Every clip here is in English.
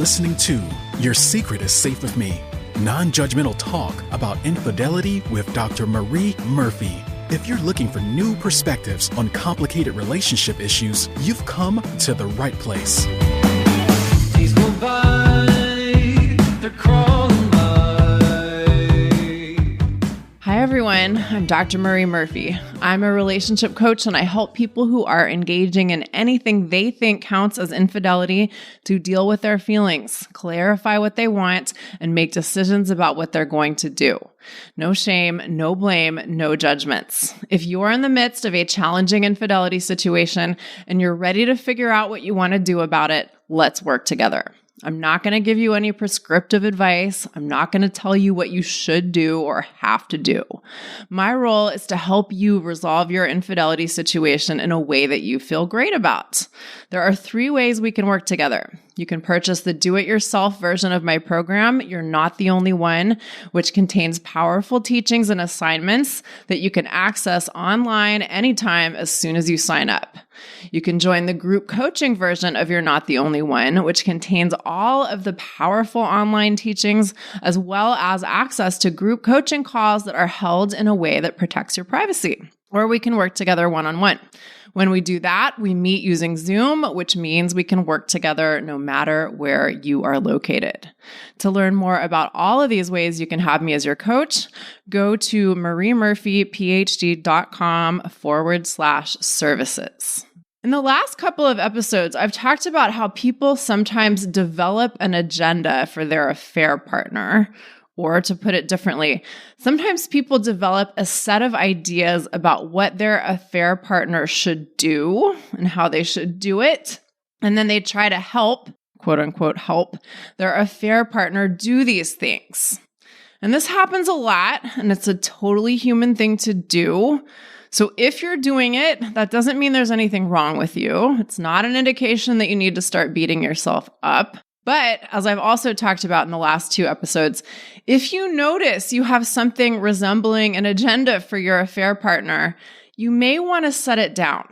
listening to Your Secret is Safe with Me, non-judgmental talk about infidelity with Dr. Marie Murphy. If you're looking for new perspectives on complicated relationship issues, you've come to the right place. Days go by, they're crawling by. Hi everyone, I'm Dr. Marie Murphy. I'm a relationship coach and I help people who are engaging in anything they think counts as infidelity to deal with their feelings, clarify what they want, and make decisions about what they're going to do. No shame, no blame, no judgments. If you're in the midst of a challenging infidelity situation and you're ready to figure out what you want to do about it, let's work together. I'm not going to give you any prescriptive advice. I'm not going to tell you what you should do or have to do. My role is to help you resolve your infidelity situation in a way that you feel great about. There are 3 ways we can work together. You can purchase the do-it-yourself version of my program, You're Not the Only One, which contains powerful teachings and assignments that you can access online anytime as soon as you sign up. You can join the group coaching version of You're Not the Only One, which contains all of the powerful online teachings, as well as access to group coaching calls that are held in a way that protects your privacy. Or we can work together one-on-one. When we do that, we meet using Zoom, which means we can work together no matter where you are located. To learn more about all of these ways you can have me as your coach, go to mariemurphyphd.com/services. In the last couple of episodes, I've talked about how people sometimes develop an agenda for their affair partner. Or to put it differently, sometimes people develop a set of ideas about what their affair partner should do and how they should do it. And then they try to help, quote unquote, help their affair partner do these things. And this happens a lot, and it's a totally human thing to do. So if you're doing it, that doesn't mean there's anything wrong with you. It's not an indication that you need to start beating yourself up. But as I've also talked about in the last 2 episodes, if you notice you have something resembling an agenda for your affair partner, you may want to set it down.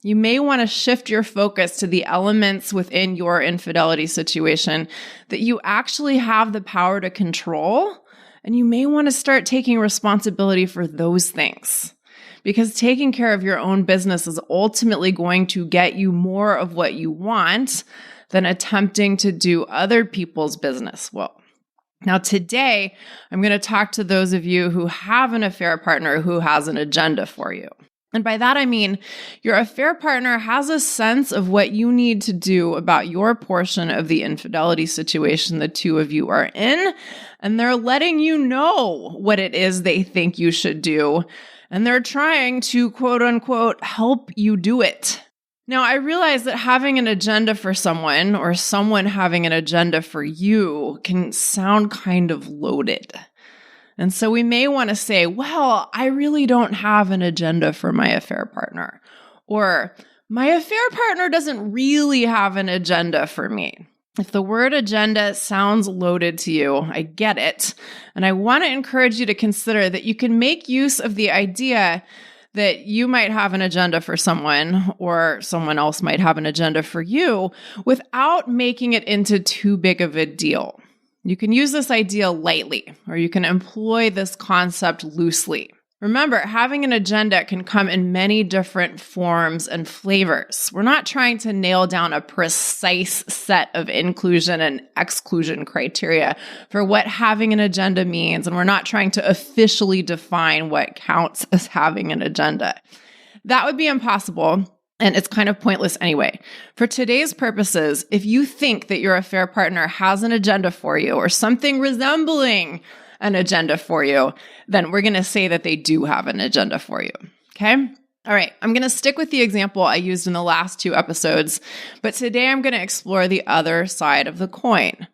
You may want to shift your focus to the elements within your infidelity situation that you actually have the power to control, and you may want to start taking responsibility for those things. Because taking care of your own business is ultimately going to get you more of what you want than attempting to do other people's business well. Now, today, I'm going to talk to those of you who have an affair partner who has an agenda for you. And by that, I mean your affair partner has a sense of what you need to do about your portion of the infidelity situation the 2 of you are in, and they're letting you know what it is they think you should do, and they're trying to, quote unquote, help you do it. Now, I realize that having an agenda for someone or someone having an agenda for you can sound kind of loaded. And so we may want to say, well, I really don't have an agenda for my affair partner. Or my affair partner doesn't really have an agenda for me. If the word agenda sounds loaded to you, I get it. And I want to encourage you to consider that you can make use of the idea that you might have an agenda for someone or someone else might have an agenda for you without making it into too big of a deal. You can use this idea lightly, or you can employ this concept loosely. Remember, having an agenda can come in many different forms and flavors. We're not trying to nail down a precise set of inclusion and exclusion criteria for what having an agenda means, and we're not trying to officially define what counts as having an agenda. That would be impossible, and it's kind of pointless anyway. For today's purposes, if you think that your affair partner has an agenda for you or something resembling an agenda for you, then we're going to say that they do have an agenda for you. Okay? All right. I'm going to stick with the example I used in the last 2 episodes, but today I'm going to explore the other side of the coin.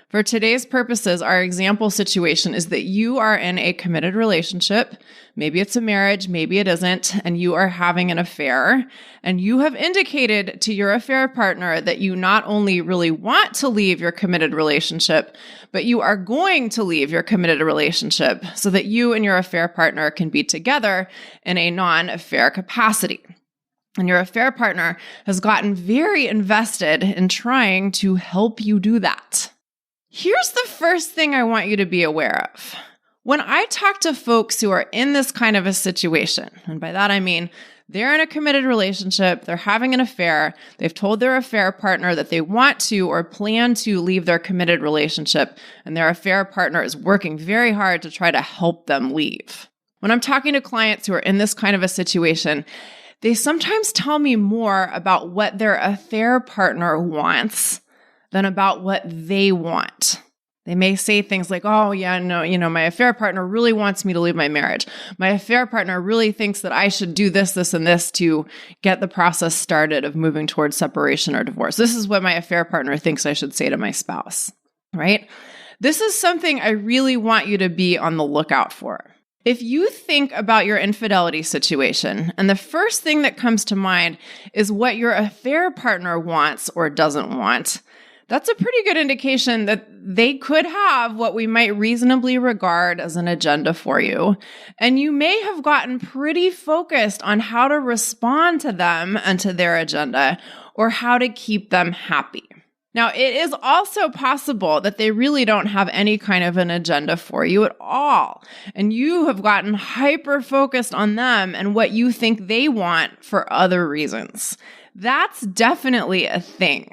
For today's purposes, our example situation is that you are in a committed relationship. Maybe it's a marriage, maybe it isn't, and you are having an affair. And you have indicated to your affair partner that you not only really want to leave your committed relationship, but you are going to leave your committed relationship so that you and your affair partner can be together in a non-affair capacity. And your affair partner has gotten very invested in trying to help you do that. Here's the first thing I want you to be aware of. When I talk to folks who are in this kind of a situation, and by that I mean they're in a committed relationship, they're having an affair, they've told their affair partner that they want to or plan to leave their committed relationship, and their affair partner is working very hard to try to help them leave. When I'm talking to clients who are in this kind of a situation, they sometimes tell me more about what their affair partner wants than about what they want. They may say things like, oh, yeah, no, my affair partner really wants me to leave my marriage. My affair partner really thinks that I should do this, this, and this to get the process started of moving towards separation or divorce. This is what my affair partner thinks I should say to my spouse, right? This is something I really want you to be on the lookout for. If you think about your infidelity situation, and the first thing that comes to mind is what your affair partner wants or doesn't want, that's a pretty good indication that they could have what we might reasonably regard as an agenda for you. And you may have gotten pretty focused on how to respond to them and to their agenda, or how to keep them happy. Now, it is also possible that they really don't have any kind of an agenda for you at all, and you have gotten hyper-focused on them and what you think they want for other reasons. That's definitely a thing.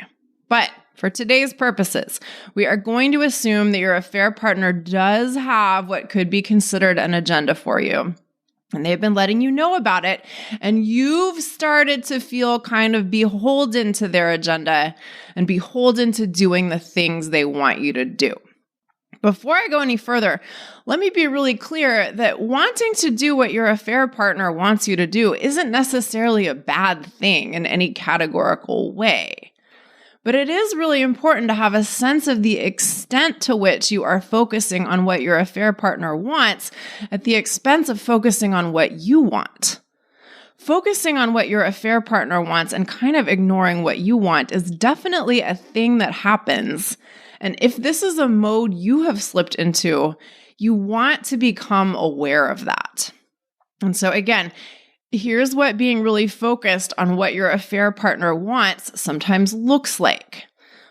But for today's purposes, we are going to assume that your affair partner does have what could be considered an agenda for you. And they've been letting you know about it, and you've started to feel kind of beholden to their agenda and beholden to doing the things they want you to do. Before I go any further, let me be really clear that wanting to do what your affair partner wants you to do isn't necessarily a bad thing in any categorical way. But it is really important to have a sense of the extent to which you are focusing on what your affair partner wants at the expense of focusing on what you want. Focusing on what your affair partner wants and kind of ignoring what you want is definitely a thing that happens. And if this is a mode you have slipped into, you want to become aware of that. And so again, here's what being really focused on what your affair partner wants sometimes looks like.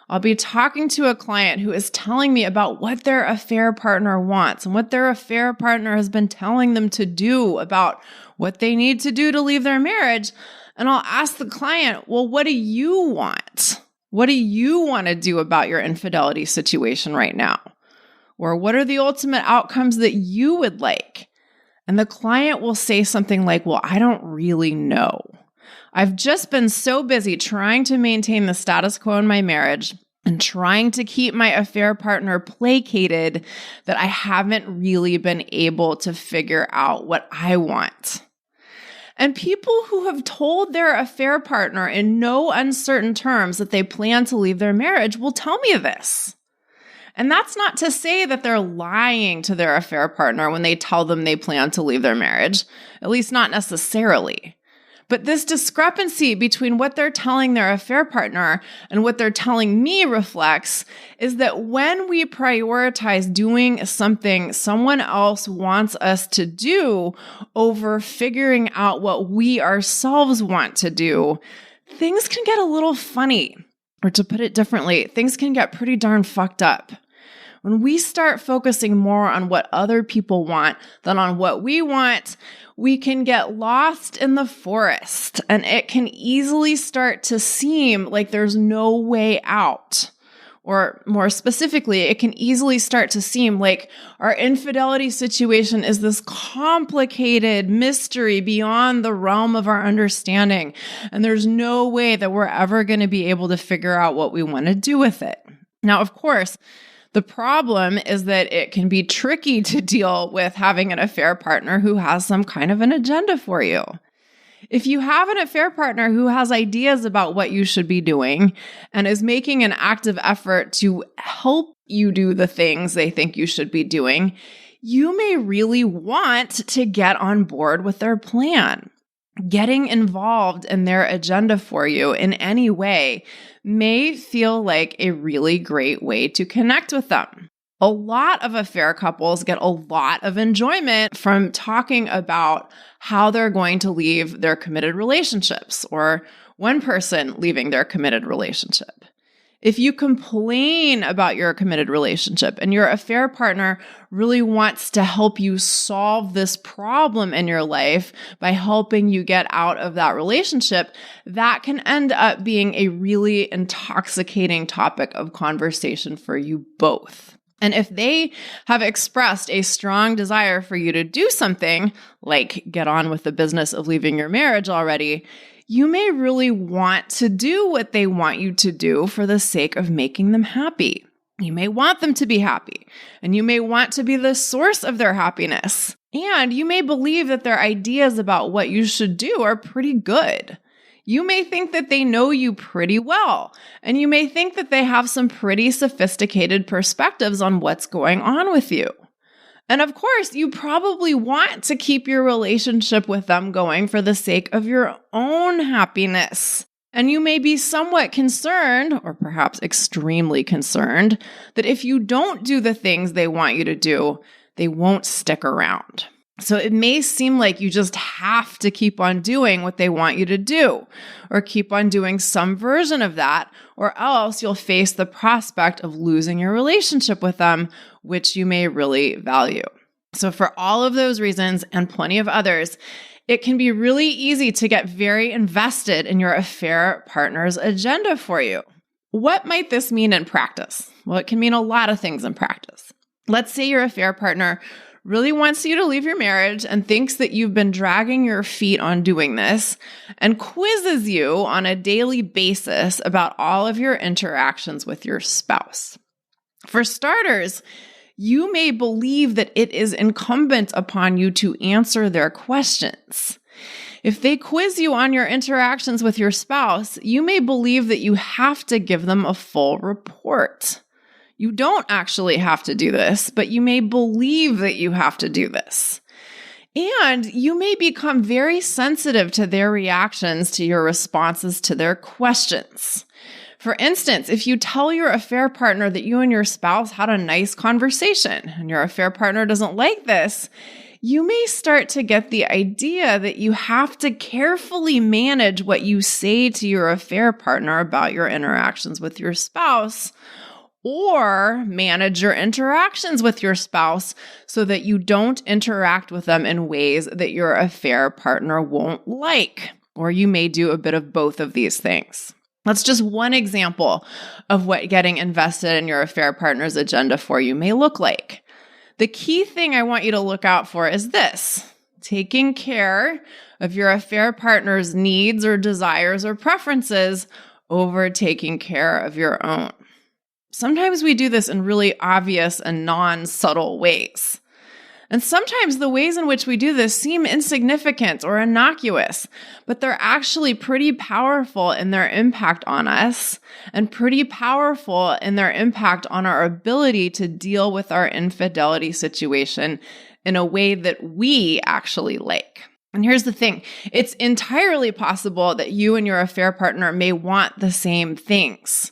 I'll be talking to a client who is telling me about what their affair partner wants and what their affair partner has been telling them to do about what they need to do to leave their marriage. And I'll ask the client, well, what do you want? What do you want to do about your infidelity situation right now? Or what are the ultimate outcomes that you would like? And the client will say something like, well, I don't really know. I've just been so busy trying to maintain the status quo in my marriage and trying to keep my affair partner placated that I haven't really been able to figure out what I want. And people who have told their affair partner in no uncertain terms that they plan to leave their marriage will tell me this. And that's not to say that they're lying to their affair partner when they tell them they plan to leave their marriage, at least not necessarily. But this discrepancy between what they're telling their affair partner and what they're telling me reflects is that when we prioritize doing something someone else wants us to do over figuring out what we ourselves want to do, things can get a little funny. Or to put it differently, things can get pretty darn fucked up. When we start focusing more on what other people want than on what we want, we can get lost in the forest, and it can easily start to seem like there's no way out. Or more specifically, it can easily start to seem like our infidelity situation is this complicated mystery beyond the realm of our understanding, and there's no way that we're ever going to be able to figure out what we want to do with it. Now, of course, the problem is that it can be tricky to deal with having an affair partner who has some kind of an agenda for you. If you have an affair partner who has ideas about what you should be doing and is making an active effort to help you do the things they think you should be doing, you may really want to get on board with their plan. Getting involved in their agenda for you in any way may feel like a really great way to connect with them. A lot of affair couples get a lot of enjoyment from talking about how they're going to leave their committed relationships, or one person leaving their committed relationship. If you complain about your committed relationship and your affair partner really wants to help you solve this problem in your life by helping you get out of that relationship, that can end up being a really intoxicating topic of conversation for you both. And if they have expressed a strong desire for you to do something, like get on with the business of leaving your marriage already, you may really want to do what they want you to do for the sake of making them happy. You may want them to be happy, and you may want to be the source of their happiness. And you may believe that their ideas about what you should do are pretty good. You may think that they know you pretty well, and you may think that they have some pretty sophisticated perspectives on what's going on with you. And of course, you probably want to keep your relationship with them going for the sake of your own happiness. And you may be somewhat concerned, or perhaps extremely concerned, that if you don't do the things they want you to do, they won't stick around. So it may seem like you just have to keep on doing what they want you to do, or keep on doing some version of that, or else you'll face the prospect of losing your relationship with them, which you may really value. So for all of those reasons and plenty of others, it can be really easy to get very invested in your affair partner's agenda for you. What might this mean in practice? Well, it can mean a lot of things in practice. Let's say your affair partner really wants you to leave your marriage and thinks that you've been dragging your feet on doing this, and quizzes you on a daily basis about all of your interactions with your spouse. For starters, you may believe that it is incumbent upon you to answer their questions. If they quiz you on your interactions with your spouse, you may believe that you have to give them a full report. You don't actually have to do this, but you may believe that you have to do this. And you may become very sensitive to their reactions to your responses to their questions. For instance, if you tell your affair partner that you and your spouse had a nice conversation and your affair partner doesn't like this, you may start to get the idea that you have to carefully manage what you say to your affair partner about your interactions with your spouse, or manage your interactions with your spouse so that you don't interact with them in ways that your affair partner won't like. Or you may do a bit of both of these things. That's just one example of what getting invested in your affair partner's agenda for you may look like. The key thing I want you to look out for is this: taking care of your affair partner's needs or desires or preferences over taking care of your own. Sometimes we do this in really obvious and non-subtle ways. And sometimes the ways in which we do this seem insignificant or innocuous, but they're actually pretty powerful in their impact on us, and pretty powerful in their impact on our ability to deal with our infidelity situation in a way that we actually like. And here's the thing: it's entirely possible that you and your affair partner may want the same things.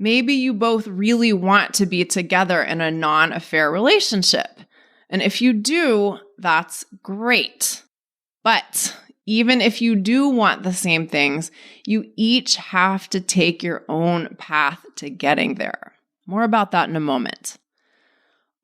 Maybe you both really want to be together in a non-affair relationship. And if you do, that's great. But even if you do want the same things, you each have to take your own path to getting there. More about that in a moment.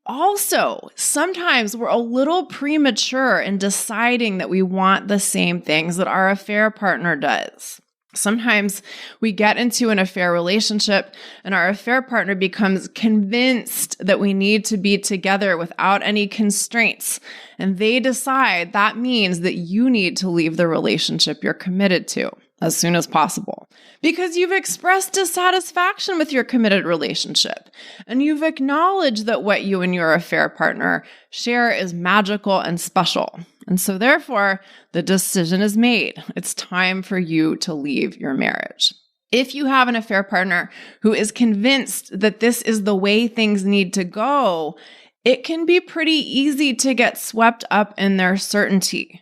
Also, sometimes we're a little premature in deciding that we want the same things that our affair partner does. Sometimes we get into an affair relationship and our affair partner becomes convinced that we need to be together without any constraints. And they decide that means that you need to leave the relationship you're committed to as soon as possible, because you've expressed dissatisfaction with your committed relationship and you've acknowledged that what you and your affair partner share is magical and special. And so therefore, the decision is made. It's time for you to leave your marriage. If you have an affair partner who is convinced that this is the way things need to go, it can be pretty easy to get swept up in their certainty.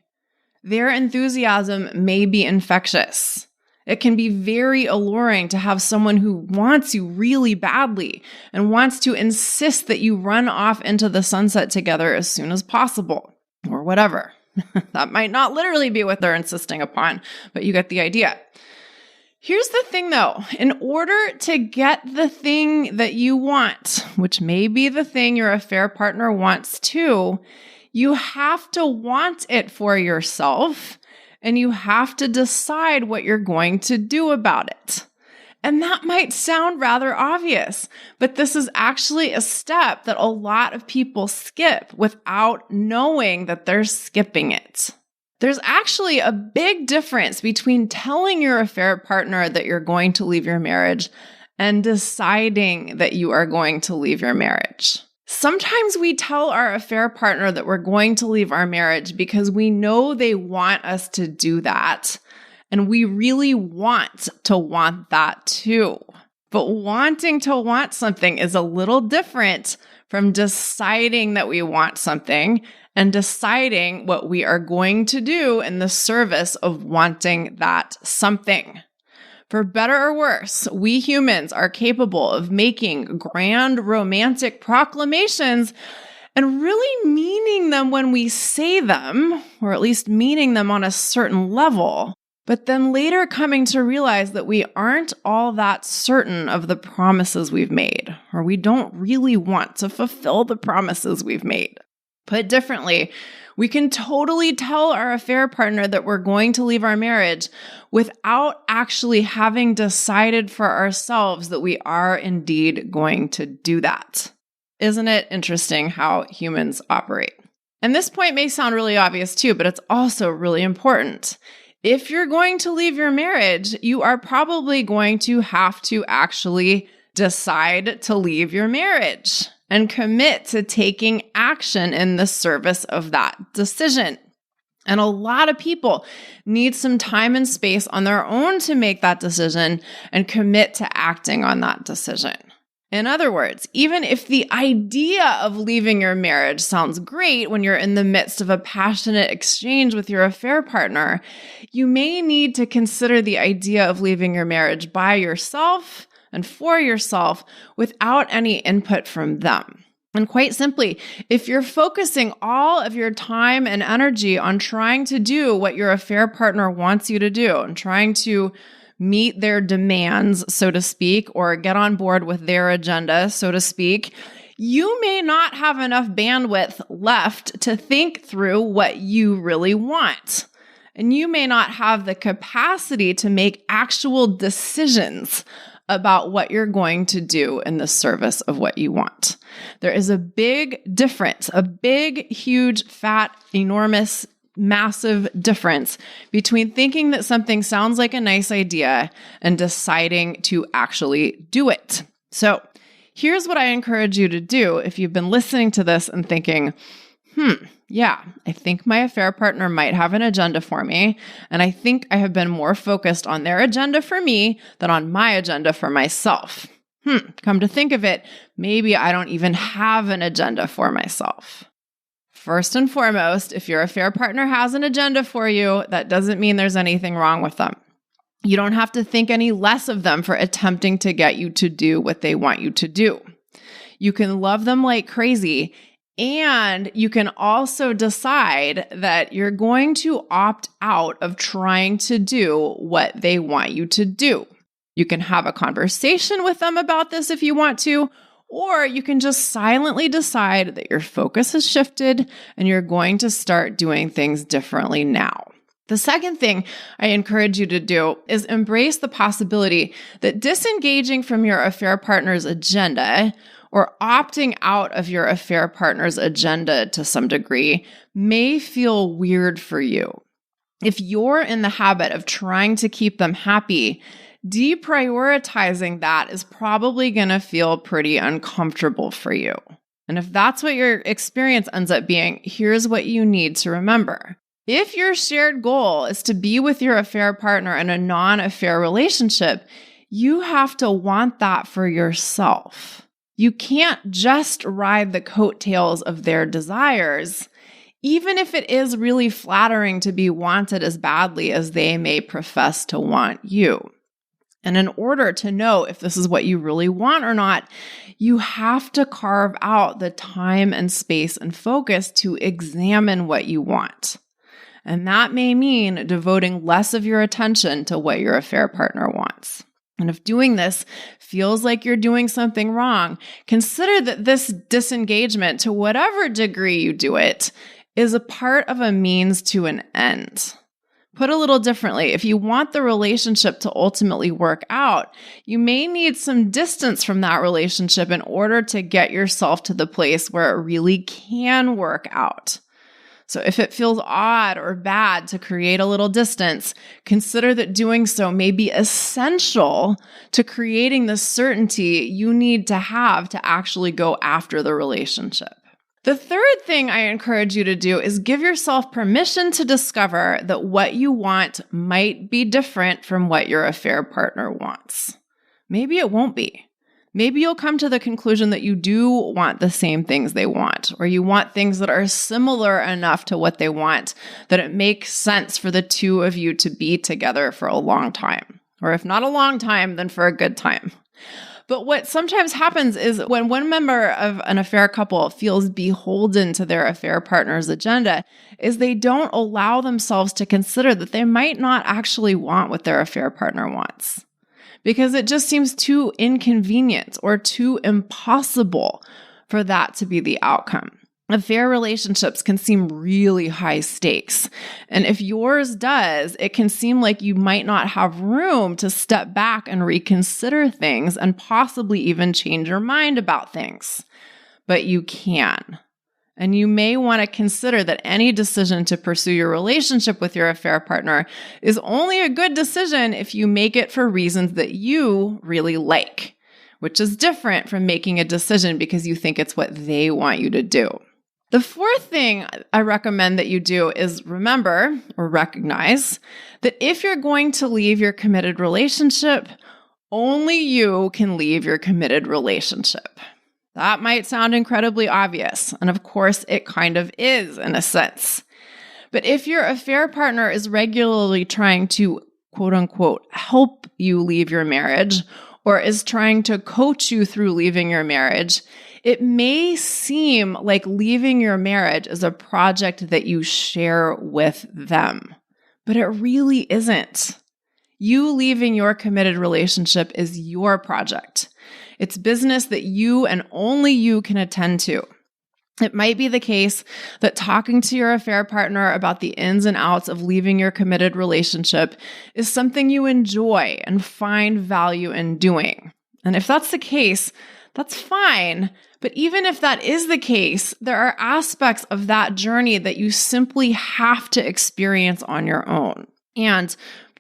Their enthusiasm may be infectious. It can be very alluring to have someone who wants you really badly and wants to insist that you run off into the sunset together as soon as possible, or whatever. That might not literally be what they're insisting upon, but you get the idea. Here's the thing though, in order to get the thing that you want, which may be the thing your affair partner wants too, you have to want it for yourself, and you have to decide what you're going to do about it. And that might sound rather obvious, but this is actually a step that a lot of people skip without knowing that they're skipping it. There's actually a big difference between telling your affair partner that you're going to leave your marriage and deciding that you are going to leave your marriage. Sometimes we tell our affair partner that we're going to leave our marriage because we know they want us to do that, and we really want to want that too. But wanting to want something is a little different from deciding that we want something and deciding what we are going to do in the service of wanting that something. For better or worse, we humans are capable of making grand romantic proclamations and really meaning them when we say them, or at least meaning them on a certain level, but then later coming to realize that we aren't all that certain of the promises we've made, or we don't really want to fulfill the promises we've made. Put differently, we can totally tell our affair partner that we're going to leave our marriage without actually having decided for ourselves that we are indeed going to do that. Isn't it interesting how humans operate? And this point may sound really obvious too, but it's also really important. If you're going to leave your marriage, you are probably going to have to actually decide to leave your marriage and commit to taking action in the service of that decision. And a lot of people need some time and space on their own to make that decision and commit to acting on that decision. In other words, even if the idea of leaving your marriage sounds great when you're in the midst of a passionate exchange with your affair partner, you may need to consider the idea of leaving your marriage by yourself and for yourself without any input from them. And quite simply, if you're focusing all of your time and energy on trying to do what your affair partner wants you to do and trying to meet their demands, so to speak, or get on board with their agenda, so to speak, you may not have enough bandwidth left to think through what you really want. And you may not have the capacity to make actual decisions about what you're going to do in the service of what you want. There is a big difference, a big, huge, fat, enormous, massive difference between thinking that something sounds like a nice idea and deciding to actually do it. So here's what I encourage you to do if you've been listening to this and thinking, yeah, I think my affair partner might have an agenda for me, and I think I have been more focused on their agenda for me than on my agenda for myself. Come to think of it, maybe I don't even have an agenda for myself. First and foremost, if your affair partner has an agenda for you, that doesn't mean there's anything wrong with them. You don't have to think any less of them for attempting to get you to do what they want you to do. You can love them like crazy, and you can also decide that you're going to opt out of trying to do what they want you to do. You can have a conversation with them about this if you want to, or you can just silently decide that your focus has shifted and you're going to start doing things differently now. The second thing I encourage you to do is embrace the possibility that disengaging from your affair partner's agenda or opting out of your affair partner's agenda to some degree may feel weird for you. If you're in the habit of trying to keep them happy, deprioritizing that is probably going to feel pretty uncomfortable for you. And if that's what your experience ends up being, here's what you need to remember. If your shared goal is to be with your affair partner in a non-affair relationship, you have to want that for yourself. You can't just ride the coattails of their desires, even if it is really flattering to be wanted as badly as they may profess to want you. And in order to know if this is what you really want or not, you have to carve out the time and space and focus to examine what you want. And that may mean devoting less of your attention to what your affair partner wants. And if doing this feels like you're doing something wrong, consider that this disengagement, to whatever degree you do it, is a part of a means to an end. Put a little differently, if you want the relationship to ultimately work out, you may need some distance from that relationship in order to get yourself to the place where it really can work out. So if it feels odd or bad to create a little distance, consider that doing so may be essential to creating the certainty you need to have to actually go after the relationship. The third thing I encourage you to do is give yourself permission to discover that what you want might be different from what your affair partner wants. Maybe it won't be. Maybe you'll come to the conclusion that you do want the same things they want, or you want things that are similar enough to what they want that it makes sense for the two of you to be together for a long time. Or if not a long time, then for a good time. But what sometimes happens is when one member of an affair couple feels beholden to their affair partner's agenda, is they don't allow themselves to consider that they might not actually want what their affair partner wants. Because it just seems too inconvenient or too impossible for that to be the outcome. Affair relationships can seem really high stakes. And if yours does, it can seem like you might not have room to step back and reconsider things and possibly even change your mind about things. But you can. And you may want to consider that any decision to pursue your relationship with your affair partner is only a good decision if you make it for reasons that you really like, which is different from making a decision because you think it's what they want you to do. The fourth thing I recommend that you do is remember or recognize that if you're going to leave your committed relationship, only you can leave your committed relationship. That might sound incredibly obvious, and of course it kind of is in a sense. But if your affair partner is regularly trying to, quote unquote, help you leave your marriage, or is trying to coach you through leaving your marriage, it may seem like leaving your marriage is a project that you share with them, but it really isn't. You leaving your committed relationship is your project. It's business that you and only you can attend to. It might be the case that talking to your affair partner about the ins and outs of leaving your committed relationship is something you enjoy and find value in doing. And if that's the case, that's fine. But even if that is the case, there are aspects of that journey that you simply have to experience on your own. And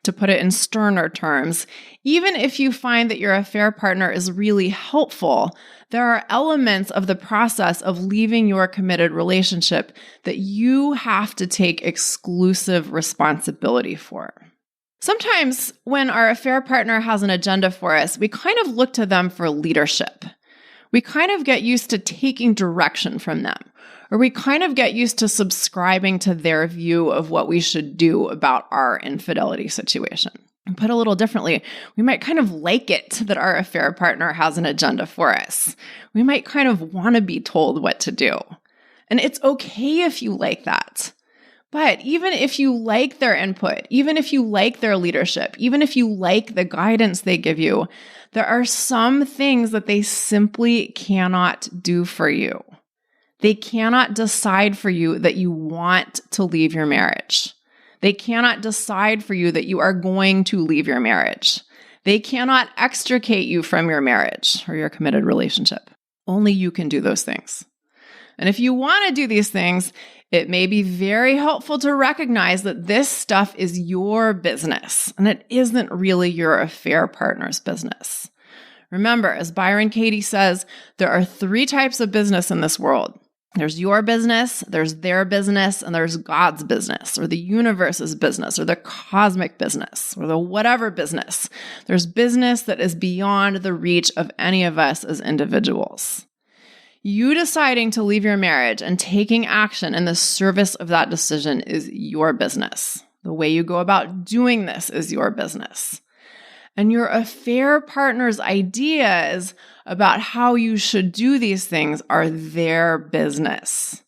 to put it in sterner terms, even if you find that your affair partner is really helpful, there are elements of the process of leaving your committed relationship that you have to take exclusive responsibility for. Sometimes when our affair partner has an agenda for us, we kind of look to them for leadership. We kind of get used to taking direction from them, or we kind of get used to subscribing to their view of what we should do about our infidelity situation. And put a little differently, we might kind of like it that our affair partner has an agenda for us. We might kind of want to be told what to do. And it's okay if you like that. But even if you like their input, even if you like their leadership, even if you like the guidance they give you, there are some things that they simply cannot do for you. They cannot decide for you that you want to leave your marriage. They cannot decide for you that you are going to leave your marriage. They cannot extricate you from your marriage or your committed relationship. Only you can do those things. And if you want to do these things, it may be very helpful to recognize that this stuff is your business and it isn't really your affair partner's business. Remember, as Byron Katie says, there are 3 types of business in this world. There's your business, there's their business, and there's God's business, or the universe's business, or the cosmic business, or the whatever business. There's business that is beyond the reach of any of us as individuals. You deciding to leave your marriage and taking action in the service of that decision is your business. The way you go about doing this is your business. And your affair partner's ideas about how you should do these things are their business.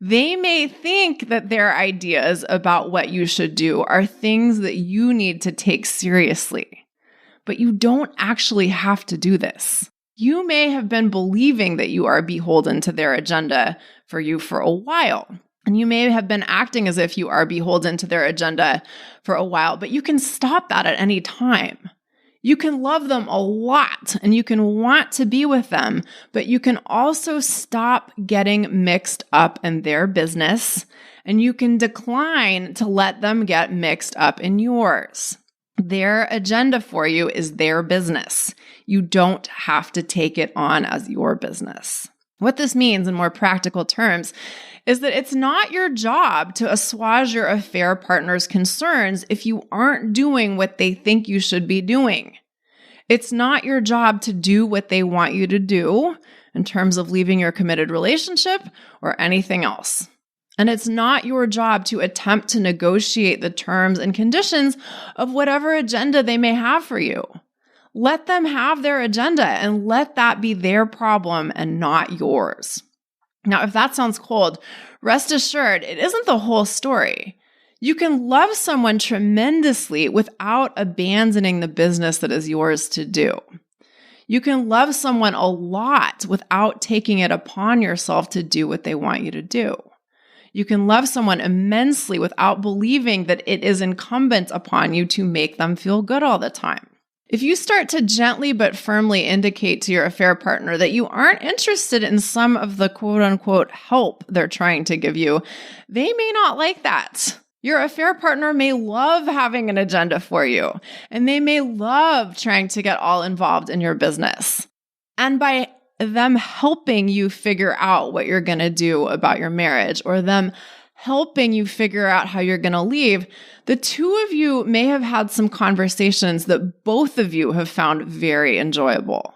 They may think that their ideas about what you should do are things that you need to take seriously, but you don't actually have to do this. You may have been believing that you are beholden to their agenda for a while. And you may have been acting as if you are beholden to their agenda for a while, but you can stop that at any time. You can love them a lot and you can want to be with them, but you can also stop getting mixed up in their business and you can decline to let them get mixed up in yours. Their agenda for you is their business. You don't have to take it on as your business. What this means in more practical terms is that it's not your job to assuage your affair partner's concerns if you aren't doing what they think you should be doing. It's not your job to do what they want you to do in terms of leaving your committed relationship or anything else. And it's not your job to attempt to negotiate the terms and conditions of whatever agenda they may have for you. Let them have their agenda and let that be their problem and not yours. Now, if that sounds cold, rest assured, it isn't the whole story. You can love someone tremendously without abandoning the business that is yours to do. You can love someone a lot without taking it upon yourself to do what they want you to do. You can love someone immensely without believing that it is incumbent upon you to make them feel good all the time. If you start to gently but firmly indicate to your affair partner that you aren't interested in some of the quote-unquote help they're trying to give you, they may not like that. Your affair partner may love having an agenda for you, and they may love trying to get all involved in your business. And by them helping you figure out what you're going to do about your marriage, or them helping you figure out how you're going to leave, the two of you may have had some conversations that both of you have found very enjoyable.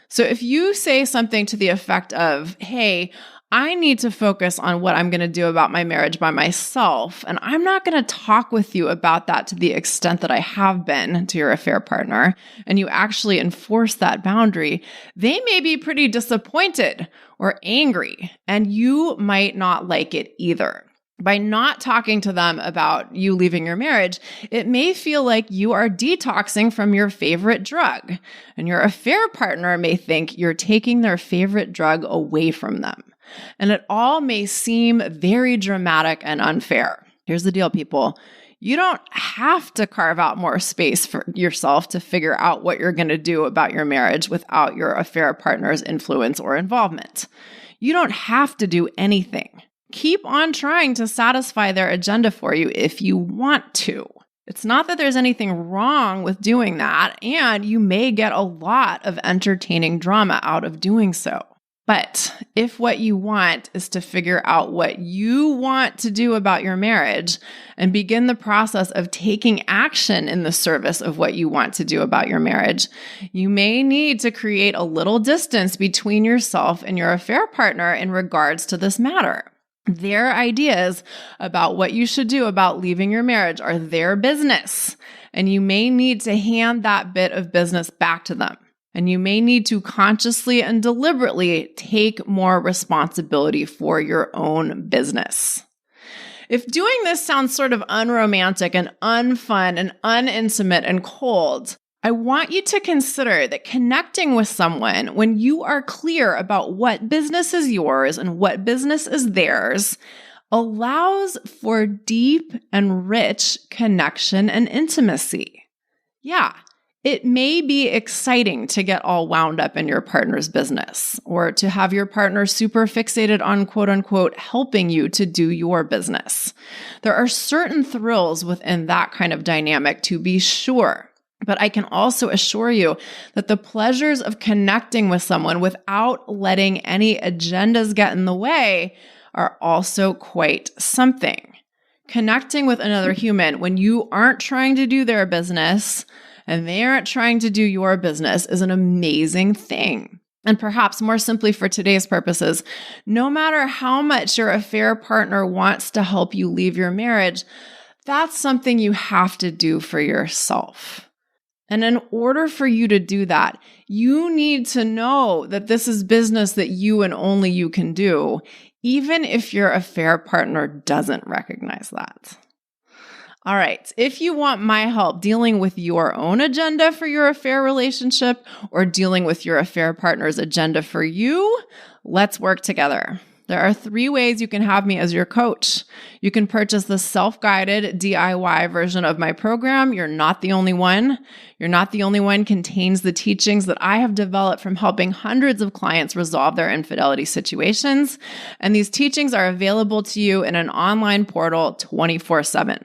So if you say something to the effect of, hey, I need to focus on what I'm going to do about my marriage by myself, and I'm not going to talk with you about that to the extent that I have been to your affair partner, and you actually enforce that boundary, they may be pretty disappointed or angry, and you might not like it either. By not talking to them about you leaving your marriage, it may feel like you are detoxing from your favorite drug, and your affair partner may think you're taking their favorite drug away from them. And it all may seem very dramatic and unfair. Here's the deal, people. You don't have to carve out more space for yourself to figure out what you're going to do about your marriage without your affair partner's influence or involvement. You don't have to do anything. Keep on trying to satisfy their agenda for you if you want to. It's not that there's anything wrong with doing that, and you may get a lot of entertaining drama out of doing so. But if what you want is to figure out what you want to do about your marriage and begin the process of taking action in the service of what you want to do about your marriage, you may need to create a little distance between yourself and your affair partner in regards to this matter. Their ideas about what you should do about leaving your marriage are their business, and you may need to hand that bit of business back to them. And you may need to consciously and deliberately take more responsibility for your own business. If doing this sounds sort of unromantic and unfun and unintimate and cold, I want you to consider that connecting with someone when you are clear about what business is yours and what business is theirs allows for deep and rich connection and intimacy. Yeah. It may be exciting to get all wound up in your partner's business or to have your partner super fixated on quote unquote helping you to do your business. There are certain thrills within that kind of dynamic, to be sure. But I can also assure you that the pleasures of connecting with someone without letting any agendas get in the way are also quite something. Connecting with another human when you aren't trying to do their business and they aren't trying to do your business is an amazing thing. And perhaps more simply for today's purposes, no matter how much your affair partner wants to help you leave your marriage, that's something you have to do for yourself. And in order for you to do that, you need to know that this is business that you and only you can do, even if your affair partner doesn't recognize that. All right, if you want my help dealing with your own agenda for your affair relationship or dealing with your affair partner's agenda for you, let's work together. There are 3 ways you can have me as your coach. You can purchase the self-guided DIY version of my program, You're Not the Only One. You're Not the Only One contains the teachings that I have developed from helping hundreds of clients resolve their infidelity situations. And these teachings are available to you in an online portal 24/7.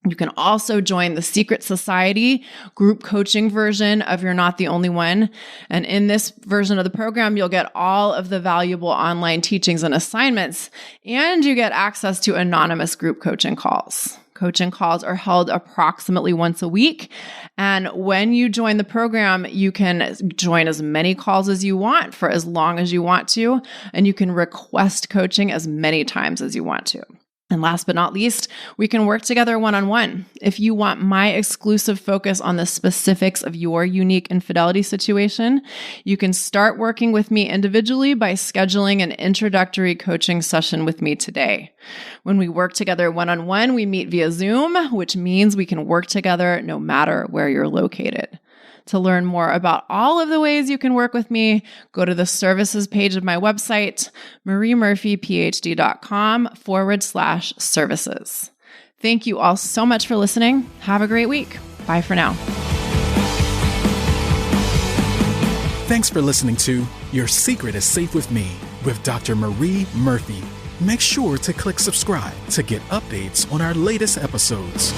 You can also join the Secret Society group coaching version of You're Not the Only One. And in this version of the program, you'll get all of the valuable online teachings and assignments, and you get access to anonymous group coaching calls. Coaching calls are held approximately once a week. And when you join the program, you can join as many calls as you want for as long as you want to, and you can request coaching as many times as you want to. And last but not least, we can work together one-on-one. If you want my exclusive focus on the specifics of your unique infidelity situation, you can start working with me individually by scheduling an introductory coaching session with me today. When we work together one-on-one, we meet via Zoom, which means we can work together no matter where you're located. To learn more about all of the ways you can work with me, go to the services page of my website, mariemurphyphd.com/services. Thank you all so much for listening. Have a great week. Bye for now. Thanks for listening to Your Secret is Safe with Me with Dr. Marie Murphy. Make sure to click subscribe to get updates on our latest episodes.